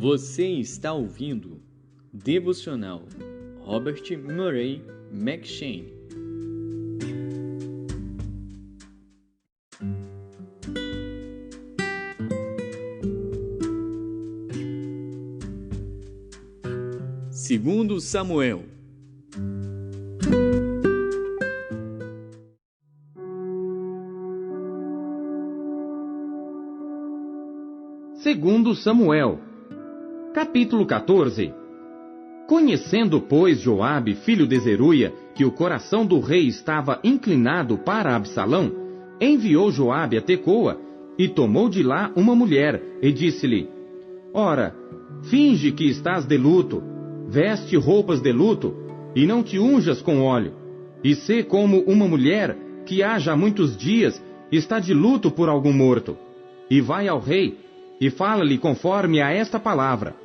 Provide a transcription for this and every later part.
Você está ouvindo Devocional Robert Murray McCheyne. Segundo Samuel. Segundo Samuel, capítulo 14. Conhecendo, pois, Joabe, filho de Zeruia, que o coração do rei estava inclinado para Absalão, enviou Joabe a Tecoa, e tomou de lá uma mulher, e disse-lhe: Ora, finge que estás de luto, veste roupas de luto, e não te unjas com óleo, e sê como uma mulher que há já muitos dias está de luto por algum morto, e vai ao rei, e fala-lhe conforme a esta palavra.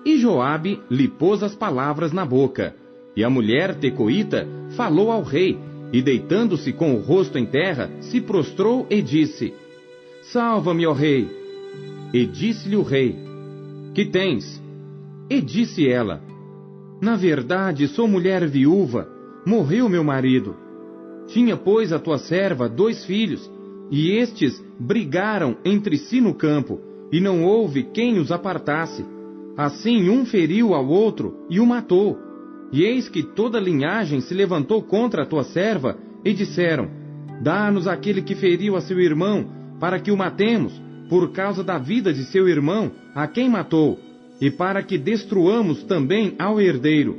E Joabe lhe pôs as palavras na boca. E a mulher tecoíta falou ao rei, e deitando-se com o rosto em terra, se prostrou e disse: Salva-me, ó rei. E disse-lhe o rei: Que tens? E disse ela: Na verdade, sou mulher viúva, morreu meu marido. Tinha, pois, a tua serva 2 filhos, e estes brigaram entre si no campo, e não houve quem os apartasse. Assim um feriu ao outro e o matou. E eis que toda a linhagem se levantou contra a tua serva, e disseram: Dá-nos aquele que feriu a seu irmão, para que o matemos, por causa da vida de seu irmão, a quem matou, e para que destruamos também ao herdeiro.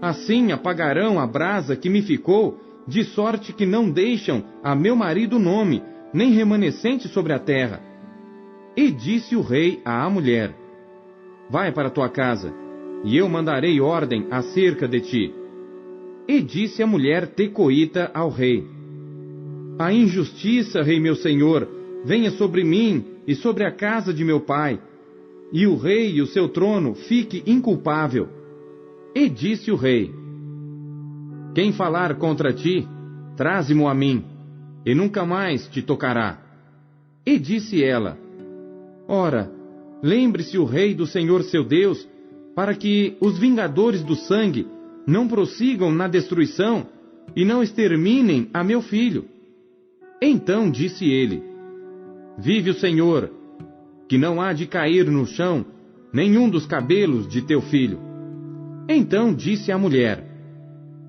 Assim apagarão a brasa que me ficou, de sorte que não deixam a meu marido nome, nem remanescente sobre a terra. E disse o rei à mulher: Vai para tua casa, e eu mandarei ordem acerca de ti. E disse a mulher tecoíta ao rei: A injustiça, rei meu senhor, venha sobre mim e sobre a casa de meu pai, e o rei e o seu trono fique inculpável. E disse o rei: Quem falar contra ti, traze-mo a mim, e nunca mais te tocará. E disse ela: Ora, lembre-se o rei do Senhor seu Deus, para que os vingadores do sangue não prossigam na destruição e não exterminem a meu filho. Então disse ele: Vive o Senhor, que não há de cair no chão nenhum dos cabelos de teu filho. Então disse a mulher: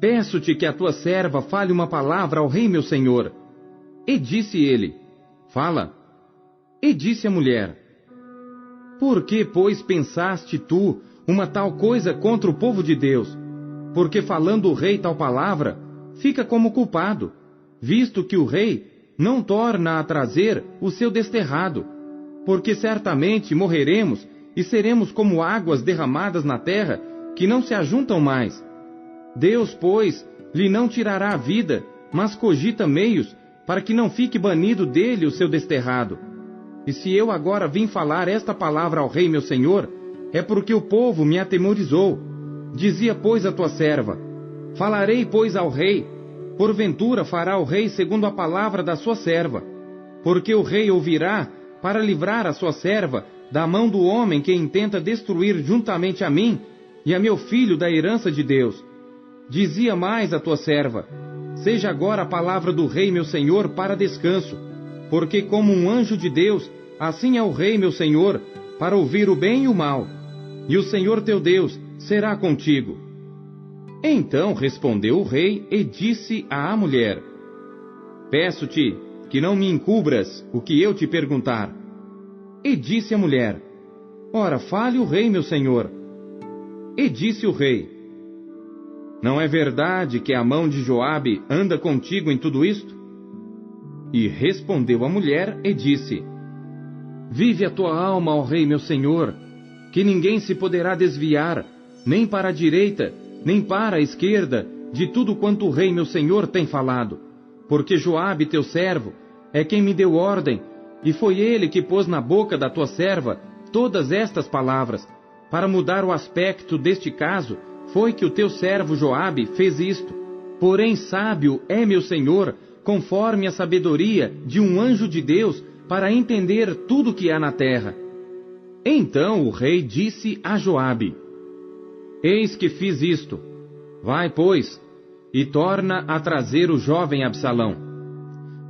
Peço-te que a tua serva fale uma palavra ao rei meu senhor. E disse ele: Fala. E disse a mulher: Por que, pois, pensaste tu uma tal coisa contra o povo de Deus? Porque falando o rei tal palavra, fica como culpado, visto que o rei não torna a trazer o seu desterrado, porque certamente morreremos e seremos como águas derramadas na terra, que não se ajuntam mais. Deus, pois, lhe não tirará a vida, mas cogita meios para que não fique banido dele o seu desterrado. E se eu agora vim falar esta palavra ao rei meu senhor, é porque o povo me atemorizou. Dizia, pois, a tua serva: Falarei, pois, ao rei. Porventura fará o rei segundo a palavra da sua serva. Porque o rei ouvirá para livrar a sua serva da mão do homem que intenta destruir juntamente a mim e a meu filho da herança de Deus. Dizia mais a tua serva: Seja agora a palavra do rei meu senhor para descanso, porque como um anjo de Deus, assim é o rei meu senhor, para ouvir o bem e o mal, e o Senhor teu Deus será contigo. Então respondeu o rei e disse à mulher: Peço-te que não me encubras o que eu te perguntar. E disse a mulher: Ora, fale o rei meu senhor. E disse o rei: Não é verdade que a mão de Joabe anda contigo em tudo isto? E respondeu a mulher e disse: Vive a tua alma, ó rei meu senhor, que ninguém se poderá desviar, nem para a direita, nem para a esquerda, de tudo quanto o rei meu senhor tem falado. Porque Joabe, teu servo, é quem me deu ordem, e foi ele que pôs na boca da tua serva todas estas palavras. Para mudar o aspecto deste caso, foi que o teu servo Joabe fez isto. Porém sábio é meu senhor, conforme a sabedoria de um anjo de Deus, para entender tudo o que há na terra. Então o rei disse a Joabe: Eis que fiz isto. Vai, pois, e torna a trazer o jovem Absalão.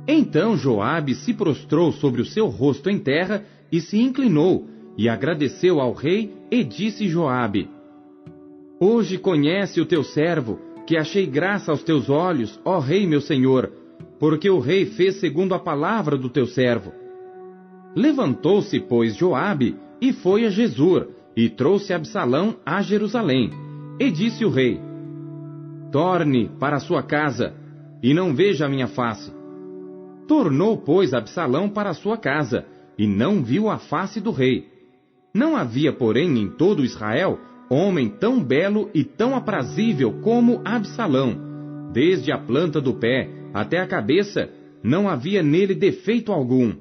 Então Joabe se prostrou sobre o seu rosto em terra e se inclinou, e agradeceu ao rei, e disse Joabe: Hoje conhece o teu servo, que achei graça aos teus olhos, ó rei meu senhor, porque o rei fez segundo a palavra do teu servo. Levantou-se, pois, Joabe, e foi a Jesur, e trouxe Absalão a Jerusalém. E disse o rei: Torne para a sua casa, e não veja a minha face. Tornou, pois, Absalão para a sua casa, e não viu a face do rei. Não havia, porém, em todo Israel, homem tão belo e tão aprazível como Absalão. Desde a planta do pé até a cabeça, não havia nele defeito algum.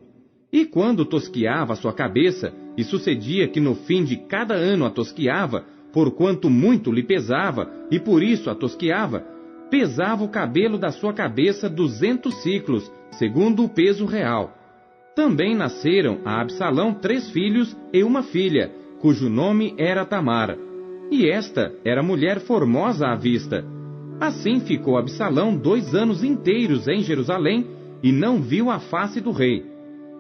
E quando tosquiava a sua cabeça, e sucedia que no fim de cada ano a tosquiava, porquanto muito lhe pesava, e por isso a tosquiava, pesava o cabelo da sua cabeça 200 siclos, segundo o peso real. Também nasceram a Absalão 3 filhos e uma filha, cujo nome era Tamar. E esta era mulher formosa à vista. Assim ficou Absalão 2 anos inteiros em Jerusalém, e não viu a face do rei.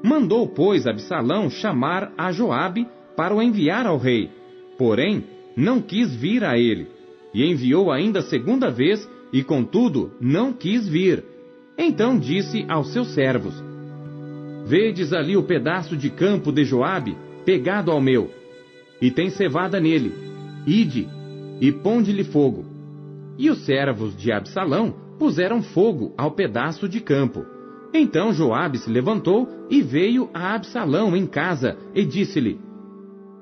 Mandou, pois, Absalão chamar a Joabe para o enviar ao rei. Porém, não quis vir a ele. E enviou ainda 2ª vez, e contudo não quis vir. Então disse aos seus servos: Vedes ali o pedaço de campo de Joabe, pegado ao meu, e tem cevada nele. Ide, e ponde-lhe fogo. E os servos de Absalão puseram fogo ao pedaço de campo. Então Joabe se levantou e veio a Absalão em casa, e disse-lhe: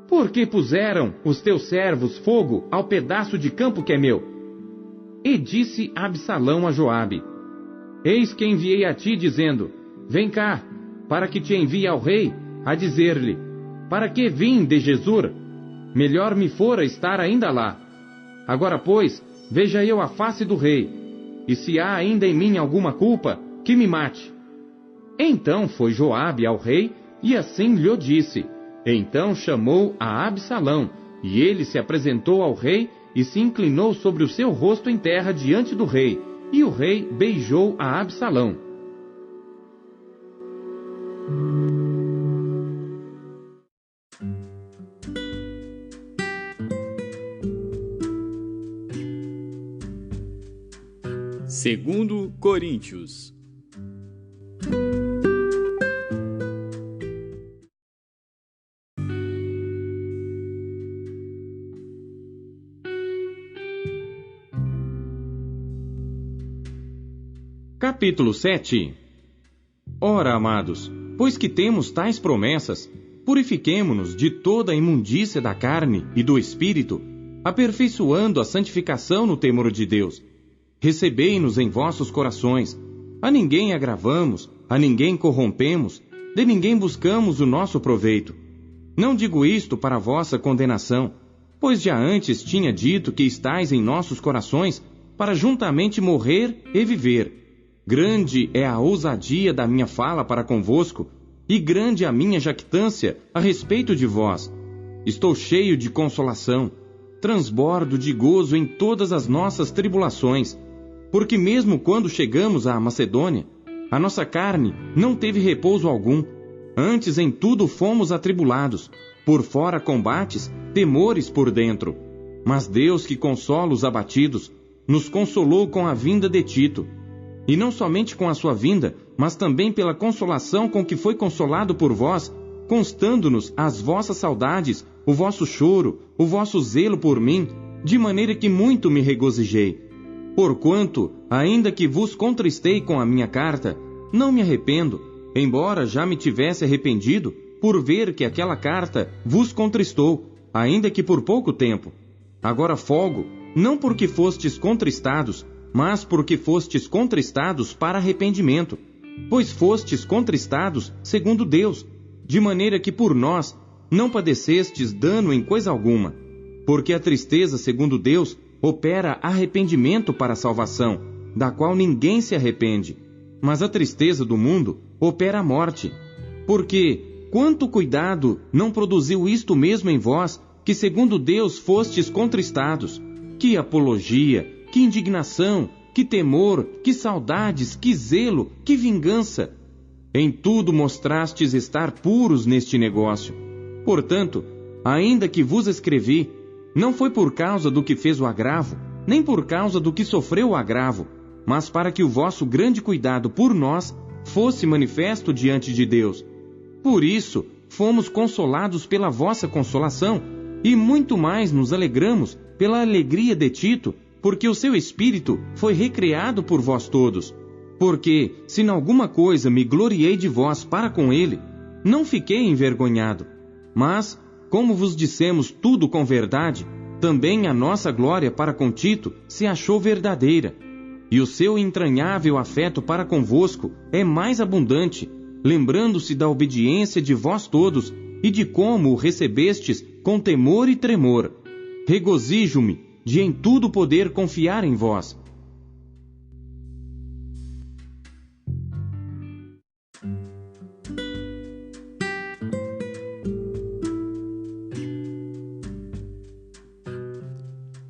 Por que puseram os teus servos fogo ao pedaço de campo que é meu? E disse Absalão a Joabe: Eis que enviei a ti, dizendo: Vem cá, para que te envie ao rei, a dizer-lhe: Para que vim de Jesur? Melhor me fora estar ainda lá. Agora, pois, veja eu a face do rei, e se há ainda em mim alguma culpa, que me mate. Então foi Joabe ao rei, e assim lhe disse. Então chamou a Absalão, e ele se apresentou ao rei, e se inclinou sobre o seu rosto em terra diante do rei, e o rei beijou a Absalão. Segundo Coríntios. Capítulo 7. Ora, amados, pois que temos tais promessas, purifiquemo-nos de toda a imundícia da carne e do espírito, aperfeiçoando a santificação no temor de Deus. Recebei-nos em vossos corações. A ninguém agravamos, a ninguém corrompemos, de ninguém buscamos o nosso proveito. Não digo isto para vossa condenação, pois já antes tinha dito que estais em nossos corações, para juntamente morrer e viver. Grande é a ousadia da minha fala para convosco, e grande a minha jactância a respeito de vós. Estou cheio de consolação, transbordo de gozo em todas as nossas tribulações, porque mesmo quando chegamos à Macedônia, a nossa carne não teve repouso algum, antes em tudo fomos atribulados, por fora combates, temores por dentro. Mas Deus, que consola os abatidos, nos consolou com a vinda de Tito, e não somente com a sua vinda, mas também pela consolação com que foi consolado por vós, constando-nos as vossas saudades, o vosso choro, o vosso zelo por mim, de maneira que muito me regozijei. Porquanto, ainda que vos contristei com a minha carta, não me arrependo, embora já me tivesse arrependido, por ver que aquela carta vos contristou, ainda que por pouco tempo. Agora folgo, não porque fostes contristados, mas porque fostes contristados para arrependimento, pois fostes contristados segundo Deus, de maneira que por nós não padecestes dano em coisa alguma, porque a tristeza segundo Deus opera arrependimento para a salvação, da qual ninguém se arrepende, mas a tristeza do mundo opera a morte, porque quanto cuidado não produziu isto mesmo em vós, que segundo Deus fostes contristados? Que apologia, que indignação, que temor, que saudades, que zelo, que vingança! Em tudo mostrastes estar puros neste negócio. Portanto, ainda que vos escrevi, não foi por causa do que fez o agravo, nem por causa do que sofreu o agravo, mas para que o vosso grande cuidado por nós fosse manifesto diante de Deus. Por isso, fomos consolados pela vossa consolação, e muito mais nos alegramos pela alegria de Tito, porque o seu espírito foi recreado por vós todos. Porque, se em alguma coisa me gloriei de vós para com ele, não fiquei envergonhado. Mas, como vos dissemos tudo com verdade, também a nossa glória para com Tito se achou verdadeira. E o seu entranhável afeto para convosco é mais abundante, lembrando-se da obediência de vós todos e de como o recebestes com temor e tremor. Regozijo-me de em tudo poder confiar em vós.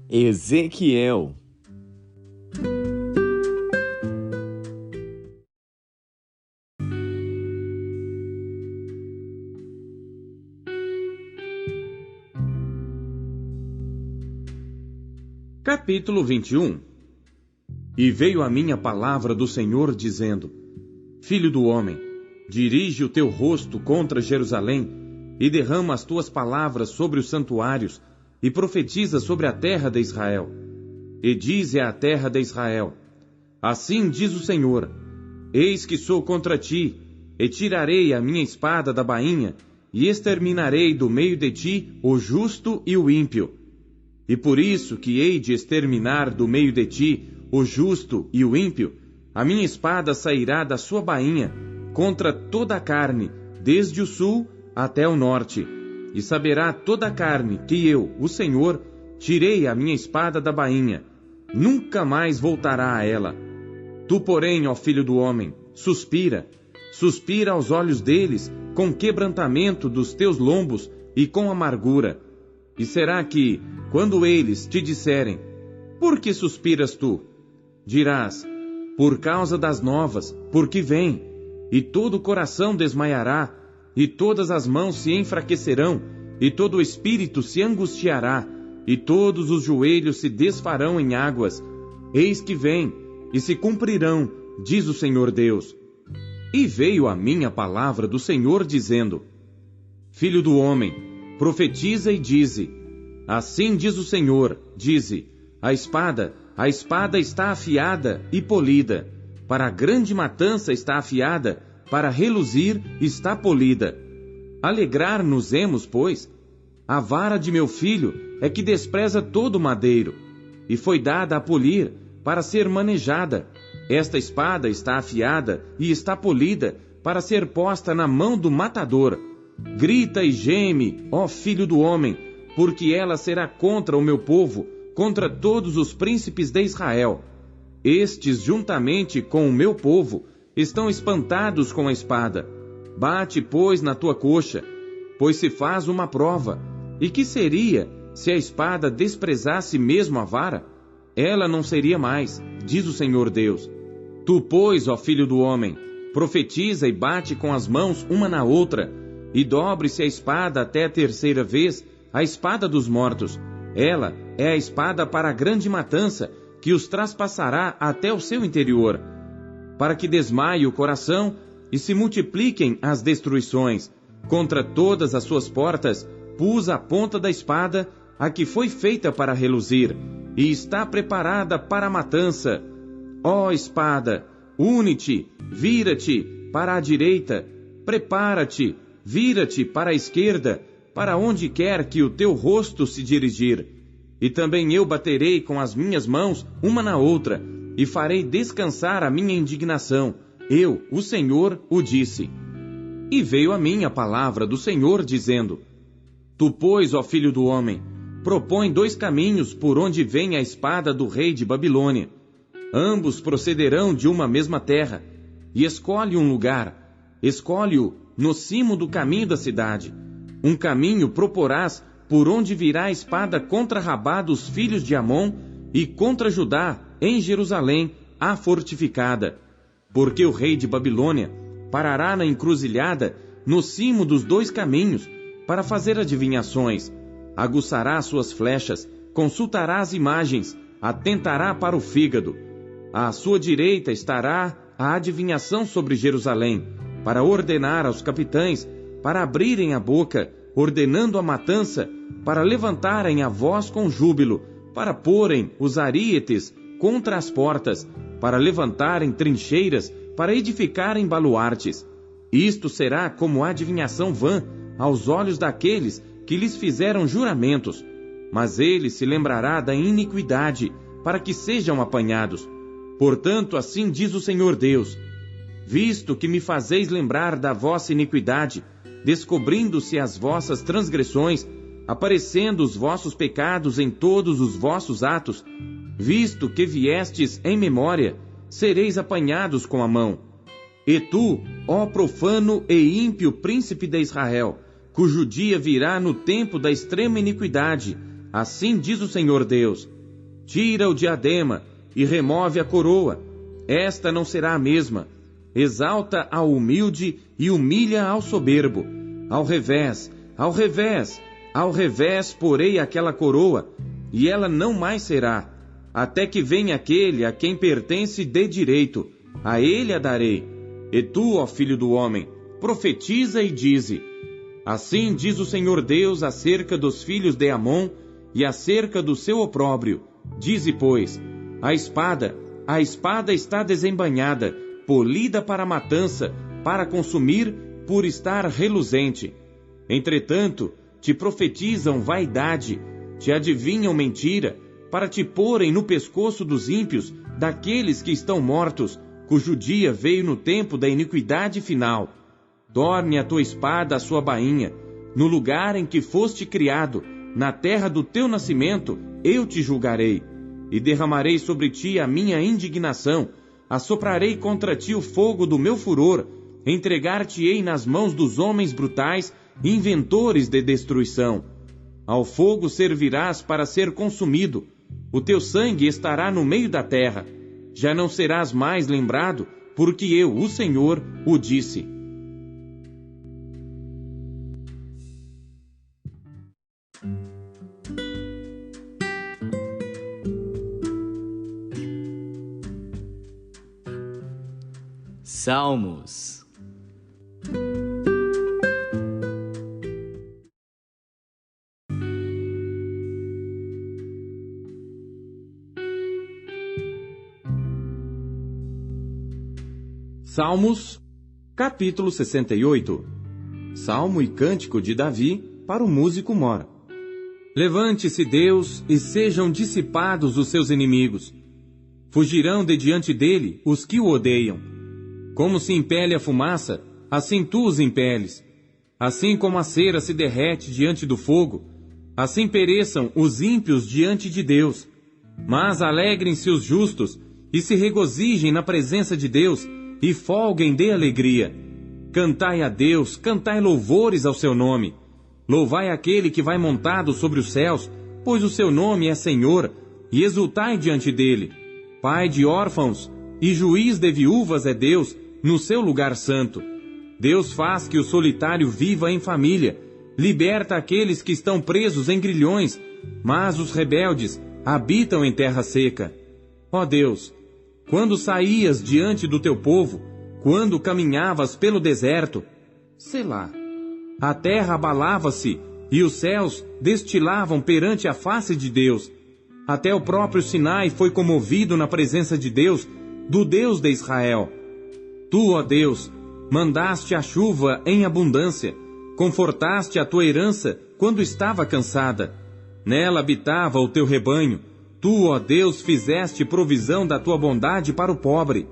Ezequiel. Capítulo 21. E veio a mim a palavra do Senhor, dizendo: Filho do homem, dirige o teu rosto contra Jerusalém, e derrama as tuas palavras sobre os santuários, e profetiza sobre a terra de Israel. E dize à terra de Israel: Assim diz o Senhor: Eis que sou contra ti, e tirarei a minha espada da bainha, e exterminarei do meio de ti o justo e o ímpio. E por isso que hei de exterminar do meio de ti o justo e o ímpio, a minha espada sairá da sua bainha contra toda a carne, desde o sul até o norte. E saberá toda a carne que eu, o Senhor, tirei a minha espada da bainha. Nunca mais voltará a ela. Tu, porém, ó filho do homem, suspira aos olhos deles, com quebrantamento dos teus lombos e com amargura. E será que, quando eles te disserem: Por que suspiras tu? Dirás: Por causa das novas, porque vem. E todo o coração desmaiará, e todas as mãos se enfraquecerão, e todo o espírito se angustiará, e todos os joelhos se desfarão em águas. Eis que vem, e se cumprirão, diz o Senhor Deus. E veio a mim a palavra do Senhor, dizendo: Filho do homem, profetiza e dize: Assim diz o Senhor, dize: a espada está afiada e polida, para a grande matança está afiada, para reluzir está polida. Alegrar-nos-emos, pois? A vara de meu filho é que despreza todo madeiro, e foi dada a polir, para ser manejada. Esta espada está afiada e está polida, para ser posta na mão do matador. Grita e geme, ó filho do homem, porque ela será contra o meu povo, contra todos os príncipes de Israel. Estes, juntamente com o meu povo, estão espantados com a espada. Bate, pois, na tua coxa, pois se faz uma prova. E que seria se a espada desprezasse mesmo a vara? Ela não seria mais, diz o Senhor Deus. Tu, pois, ó filho do homem, profetiza e bate com as mãos uma na outra, e dobre-se a espada até a terceira vez, a espada dos mortos. Ela é a espada para a grande matança, que os traspassará até o seu interior, para que desmaie o coração e se multipliquem as destruições. Contra todas as suas portas pus a ponta da espada, a que foi feita para reluzir, e está preparada para a matança. Ó espada, une-te, vira-te para a direita, prepara-te, vira-te para a esquerda, para onde quer que o teu rosto se dirigir. E também eu baterei com as minhas mãos uma na outra, e farei descansar a minha indignação. Eu, o Senhor, o disse. E veio a mim a palavra do Senhor, dizendo: Tu, pois, ó filho do homem, propõe 2 caminhos por onde vem a espada do rei de Babilônia. Ambos procederão de uma mesma terra, e escolhe um lugar, escolhe-o no cimo do caminho da cidade. Um caminho proporás por onde virá a espada contra Rabá dos filhos de Amon e contra Judá, em Jerusalém, a fortificada. Porque o rei de Babilônia parará na encruzilhada, no cimo dos 2 caminhos, para fazer adivinhações. Aguçará suas flechas, consultará as imagens, atentará para o fígado. À sua direita estará a adivinhação sobre Jerusalém, para ordenar aos capitães, para abrirem a boca, ordenando a matança, para levantarem a voz com júbilo, para porem os arietes contra as portas, para levantarem trincheiras, para edificarem baluartes. Isto será como adivinhação vã aos olhos daqueles que lhes fizeram juramentos, mas ele se lembrará da iniquidade, para que sejam apanhados. Portanto, assim diz o Senhor Deus: visto que me fazeis lembrar da vossa iniquidade, descobrindo-se as vossas transgressões, aparecendo os vossos pecados em todos os vossos atos, visto que viestes em memória, sereis apanhados com a mão. E tu, ó profano e ímpio príncipe de Israel, cujo dia virá no tempo da extrema iniquidade, assim diz o Senhor Deus: tira o diadema e remove a coroa, esta não será a mesma. Exalta ao humilde e humilha ao soberbo. Ao revés, ao revés, ao revés porei aquela coroa, e ela não mais será, até que venha aquele a quem pertence de direito, a ele a darei. E tu, ó filho do homem, profetiza e dize: assim diz o Senhor Deus acerca dos filhos de Amon e acerca do seu opróbrio. Dize, pois: a espada está desembainhada, polida para a matança, para consumir, por estar reluzente. Entretanto, te profetizam vaidade, te adivinham mentira, para te porem no pescoço dos ímpios, daqueles que estão mortos, cujo dia veio no tempo da iniquidade final. Torne a tua espada à sua bainha, no lugar em que foste criado, na terra do teu nascimento, eu te julgarei, e derramarei sobre ti a minha indignação, assoprarei contra ti o fogo do meu furor, entregar-te-ei nas mãos dos homens brutais, inventores de destruição. Ao fogo servirás para ser consumido, o teu sangue estará no meio da terra. Já não serás mais lembrado, porque eu, o Senhor, o disse. Salmos. Salmos, capítulo 68. Salmo e cântico de Davi para o músico mor. Levante-se Deus e sejam dissipados os seus inimigos. Fugirão de diante dele os que o odeiam. Como se impele a fumaça, assim tu os impeles. Assim como a cera se derrete diante do fogo, assim pereçam os ímpios diante de Deus. Mas alegrem-se os justos e se regozijem na presença de Deus e folguem de alegria. Cantai a Deus, cantai louvores ao seu nome. Louvai aquele que vai montado sobre os céus, pois o seu nome é Senhor, e exultai diante dele. Pai de órfãos e juiz de viúvas é Deus, no seu lugar santo. Deus faz que o solitário viva em família, liberta aqueles que estão presos em grilhões, mas os rebeldes habitam em terra seca. Ó Deus, quando saías diante do teu povo, quando caminhavas pelo deserto, Selá, a terra abalava-se e os céus destilavam perante a face de Deus. Até o próprio Sinai foi comovido na presença de Deus, do Deus de Israel. Tu, ó Deus, mandaste a chuva em abundância, confortaste a tua herança quando estava cansada. Nela habitava o teu rebanho. Tu, ó Deus, fizeste provisão da tua bondade para o pobre.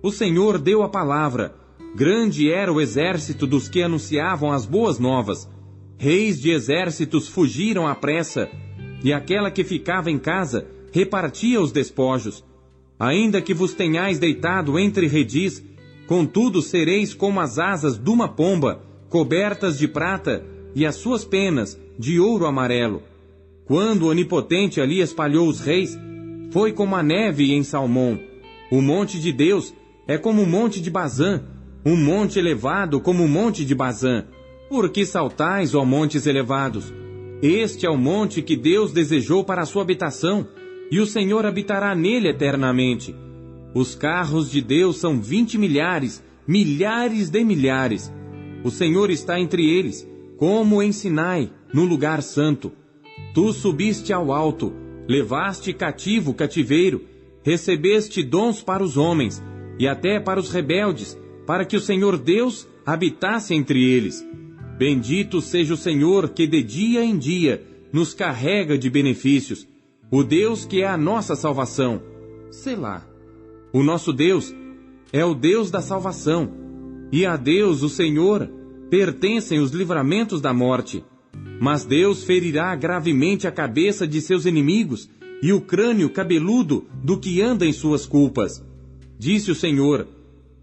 O Senhor deu a palavra. Grande era o exército dos que anunciavam as boas novas. Reis de exércitos fugiram à pressa, e aquela que ficava em casa repartia os despojos. Ainda que vos tenhais deitado entre redis, contudo sereis como as asas de uma pomba, cobertas de prata, e as suas penas de ouro amarelo. Quando o Onipotente ali espalhou os reis, foi como a neve em Salmão. O monte de Deus é como o monte de Bazã, um monte elevado como o monte de Bazã. Por que saltais, ó montes elevados? Este é o monte que Deus desejou para a sua habitação, e o Senhor habitará nele eternamente. Os carros de Deus são 20 milhares, milhares de milhares. O Senhor está entre eles, como em Sinai, no lugar santo. Tu subiste ao alto, levaste cativo o cativeiro, recebeste dons para os homens, e até para os rebeldes, para que o Senhor Deus habitasse entre eles. Bendito seja o Senhor que de dia em dia nos carrega de benefícios, o Deus que é a nossa salvação. Selá. O nosso Deus é o Deus da salvação, e a Deus, o Senhor, pertencem os livramentos da morte. Mas Deus ferirá gravemente a cabeça de seus inimigos e o crânio cabeludo do que anda em suas culpas. Disse o Senhor: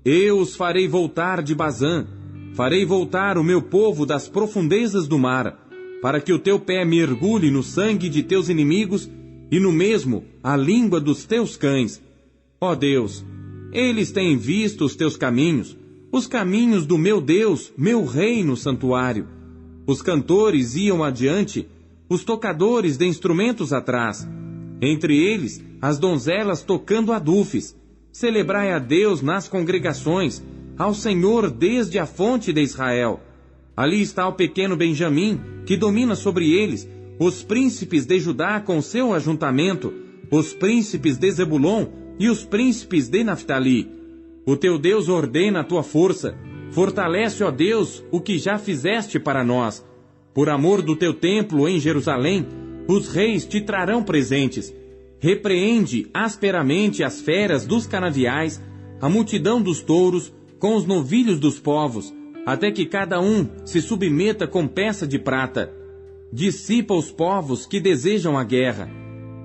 Eu os farei voltar de Bazã, farei voltar o meu povo das profundezas do mar, para que o teu pé mergulhe no sangue de teus inimigos e no mesmo a língua dos teus cães. Ó Deus, eles têm visto os teus caminhos, os caminhos do meu Deus, meu Rei no santuário. Os cantores iam adiante, os tocadores de instrumentos atrás. Entre eles, as donzelas tocando adufes. Celebrai a Deus nas congregações, ao Senhor desde a fonte de Israel. Ali está o pequeno Benjamim, que domina sobre eles, os príncipes de Judá com seu ajuntamento, os príncipes de Zebulon e os príncipes de Naftali. O teu Deus ordena a tua força. Fortalece, ó Deus, o que já fizeste para nós. Por amor do teu templo em Jerusalém, os reis te trarão presentes. Repreende asperamente as feras dos canaviais, a multidão dos touros, com os novilhos dos povos, até que cada um se submeta com peça de prata. Dissipa os povos que desejam a guerra.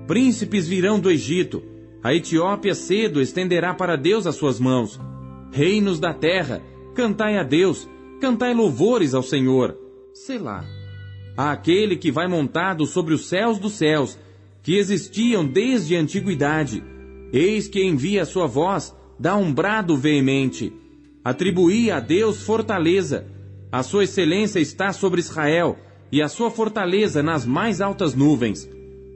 Príncipes virão do Egito. A Etiópia cedo estenderá para Deus as suas mãos. Reinos da terra, cantai a Deus, cantai louvores ao Senhor. Selá. Àquele que vai montado sobre os céus dos céus, que existiam desde a antiguidade. Eis que envia a sua voz, dá um brado veemente. Atribuí a Deus fortaleza. A sua excelência está sobre Israel, e a sua fortaleza nas mais altas nuvens.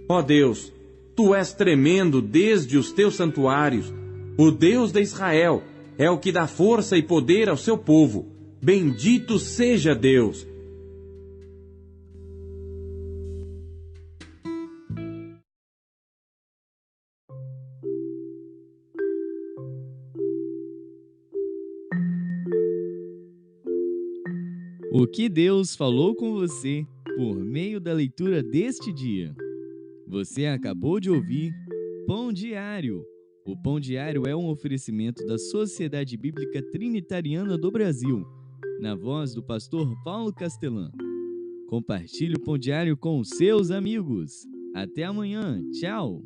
Ó Deus, tu és tremendo desde os teus santuários. O Deus de Israel é o que dá força e poder ao seu povo. Bendito seja Deus. O que Deus falou com você por meio da leitura deste dia? Você acabou de ouvir Pão Diário. O Pão Diário é um oferecimento da Sociedade Bíblica Trinitariana do Brasil, na voz do pastor Paulo Castelã. Compartilhe o Pão Diário com seus amigos. Até amanhã. Tchau!